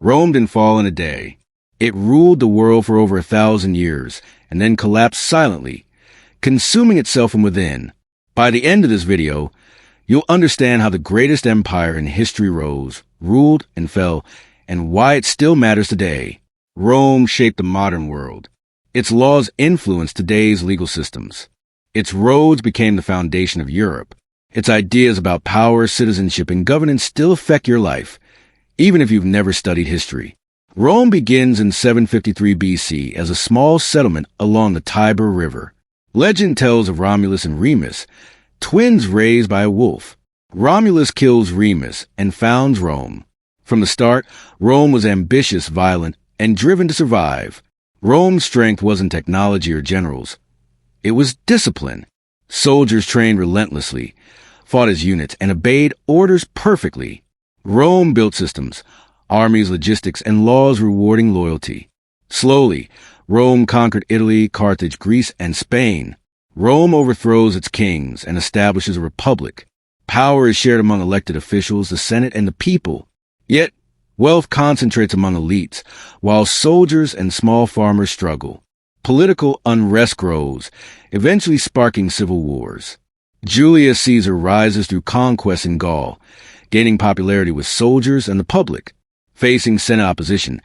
Rome didn't fall in a day. It ruled the world for over 1,000 years and then collapsed silently, consuming itself from within. By the end of this video, you'll understand how the greatest empire in history rose, ruled, and fell, and why it still matters today. Rome shaped the modern world. Its laws influenced today's legal systems. Its roads became the foundation of Europe. Its ideas about power, citizenship, and governance still affect your life, even if you've never studied history. Rome begins in 753 BC as a small settlement along the Tiber River. Legend tells of Romulus and Remus, twins raised by a wolf. Romulus kills Remus and founds Rome. From the start, Rome was ambitious, violent, and driven to survive. Rome's strength wasn't technology or generals. It was discipline. Soldiers trained relentlessly, fought as units, and obeyed orders perfectly. Rome built systems, armies, logistics, and laws rewarding loyalty. Slowly, Rome conquered Italy, Carthage, Greece, and Spain. Rome overthrows its kings and establishes a republic. Power is shared among elected officials, the Senate, and the people. Yet, wealth concentrates among elites, while soldiers and small farmers struggle. Political unrest grows, eventually sparking civil wars. Julius Caesar rises through conquest in Gaul, gaining popularity with soldiers and the public. Facing Senate opposition,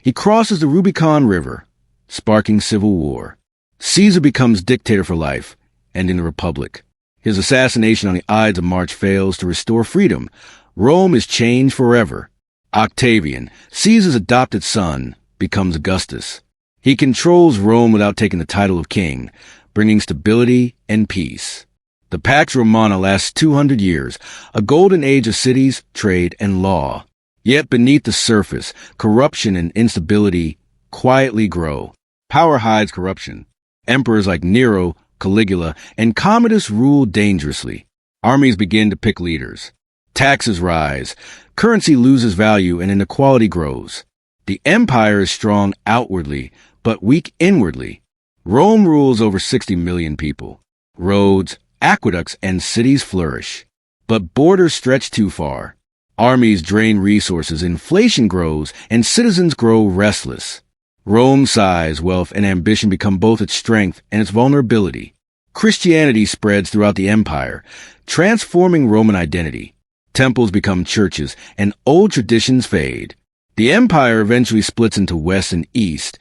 he crosses the Rubicon River, sparking civil war. Caesar becomes dictator for life, ending the republic. His assassination on the Ides of March fails to restore freedom. Rome is changed forever. Octavian, Caesar's adopted son, becomes Augustus. He controls Rome without taking the title of king, bringing stability and peace. The Pax Romana lasts 200 years, a golden age of cities, trade, and law. Yet beneath the surface, corruption and instability quietly grow. Power hides corruption. Emperors like Nero, Caligula, and Commodus rule dangerously. Armies begin to pick leaders. Taxes rise, currency loses value, and inequality grows. The empire is strong outwardly, but weak inwardly. Rome rules over 60 million people. Roads, aqueducts, and cities flourish. But borders stretch too far. Armies drain resources, inflation grows, and citizens grow restless. Rome's size, wealth, and ambition become both its strength and its vulnerability. Christianity spreads throughout the empire, transforming Roman identity. Temples become churches, and old traditions fade. The empire eventually splits into west and east,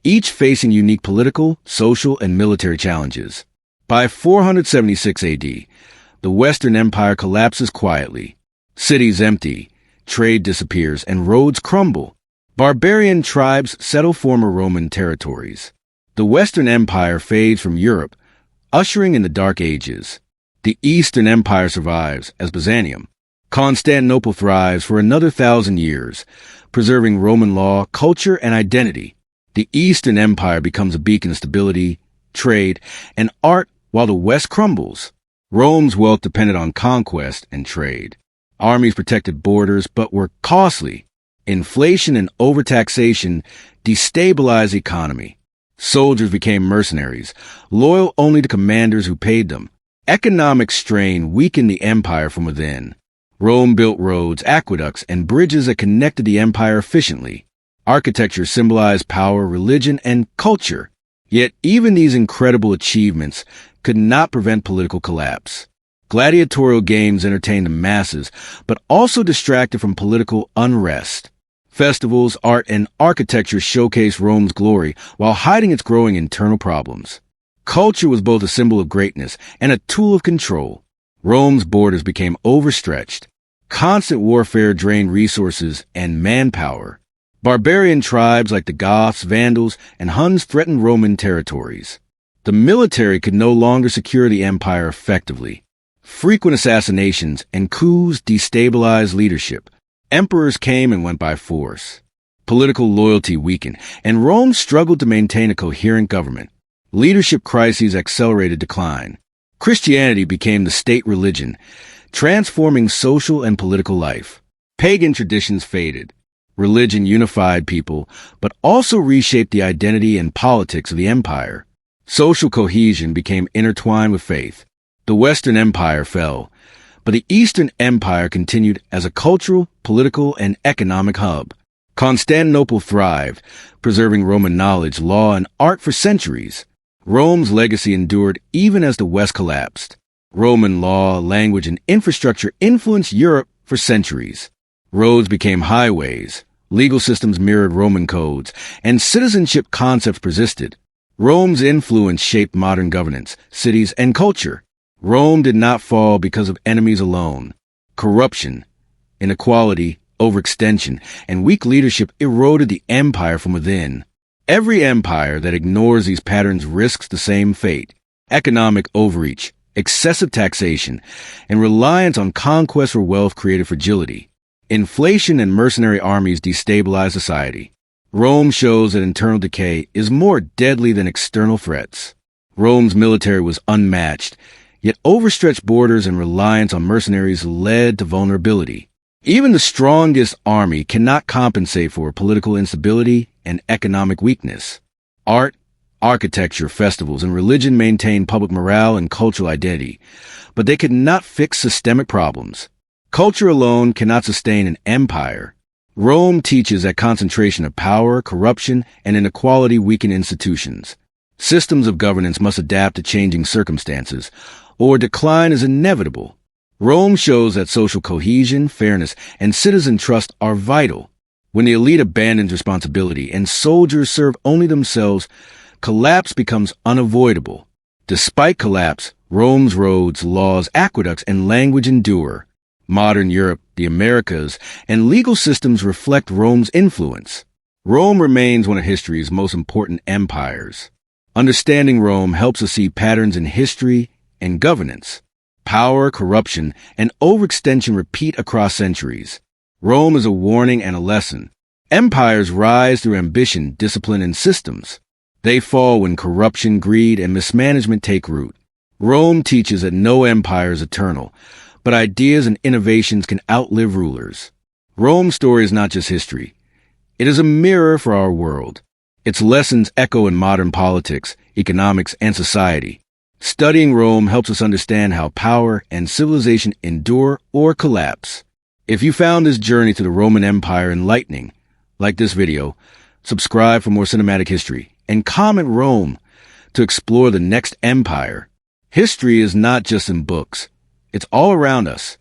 each facing unique political, social, and military challenges. By 476 AD, the Western Empire collapses quietly. Cities empty, trade disappears, and roads crumble. Barbarian tribes settle former Roman territories. The Western Empire fades from Europe, ushering in the Dark Ages. The Eastern Empire survives as Byzantium. Constantinople thrives for another 1,000 years, preserving Roman law, culture, and identity. The Eastern Empire becomes a beacon of stability, trade, and art while the West crumbles. Rome's wealth depended on conquest and trade. Armies protected borders but were costly. Inflation and overtaxation destabilized the economy. Soldiers became mercenaries, loyal only to commanders who paid them. Economic strain weakened the empire from within. Rome built roads, aqueducts, and bridges that connected the empire efficiently. Architecture symbolized power, religion, and culture. Yet even these incredible achievements could not prevent political collapse. Gladiatorial games entertained the masses, but also distracted from political unrest. Festivals, art, and architecture showcased Rome's glory while hiding its growing internal problems. Culture was both a symbol of greatness and a tool of control. Rome's borders became overstretched. Constant warfare drained resources and manpower. Barbarian tribes like the Goths, Vandals, and Huns threatened Roman territories. The military could no longer secure the empire effectively. Frequent assassinations and coups destabilized leadership. Emperors came and went by force. Political loyalty weakened, and Rome struggled to maintain a coherent government. Leadership crises accelerated decline. Christianity became the state religion, transforming social and political life. Pagan traditions faded. Religion unified people, but also reshaped the identity and politics of the empire. Social cohesion became intertwined with faith. The Western Empire fell, but the Eastern Empire continued as a cultural, political, and economic hub. Constantinople thrived, preserving Roman knowledge, law, and art for centuries. Rome's legacy endured even as the West collapsed. Roman law, language, and infrastructure influenced Europe for centuries. Roads became highways, legal systems mirrored Roman codes, and citizenship concepts persisted. Rome's influence shaped modern governance, cities, and culture. Rome did not fall because of enemies alone. Corruption, inequality, overextension, and weak leadership eroded the empire from within. Every empire that ignores these patterns risks the same fate: economic overreach, excessive taxation, and reliance on conquest for wealth created fragility. Inflation and mercenary armies destabilize society. Rome shows that internal decay is more deadly than external threats. Rome's military was unmatched, yet overstretched borders and reliance on mercenaries led to vulnerability. Even the strongest army cannot compensate for political instability and economic weakness. Art, architecture, festivals, and religion maintain public morale and cultural identity, but they could not fix systemic problems. Culture alone cannot sustain an empire. Rome teaches that concentration of power, corruption, and inequality weaken institutions. Systems of governance must adapt to changing circumstances, or decline is inevitable. Rome shows that social cohesion, fairness, and citizen trust are vital. When the elite abandons responsibility and soldiers serve only themselves, collapse becomes unavoidable. Despite collapse, Rome's roads, laws, aqueducts, and language endure. Modern Europe, the Americas, and legal systems reflect Rome's influence. Rome remains one of history's most important empires. Understanding Rome helps us see patterns in history and governance. Power, corruption, and overextension repeat across centuries. Rome is a warning and a lesson. Empires rise through ambition, discipline, and systems. They fall when corruption, greed, and mismanagement take root. Rome teaches that no empire is eternal, but ideas and innovations can outlive rulers. Rome's story is not just history. It is a mirror for our world. Its lessons echo in modern politics, economics, and society. Studying Rome helps us understand how power and civilization endure or collapse. If you found this journey to the Roman Empire enlightening, like this video, subscribe for more cinematic history, and comment Rome to explore the next empire. History is not just in books. It's all around us.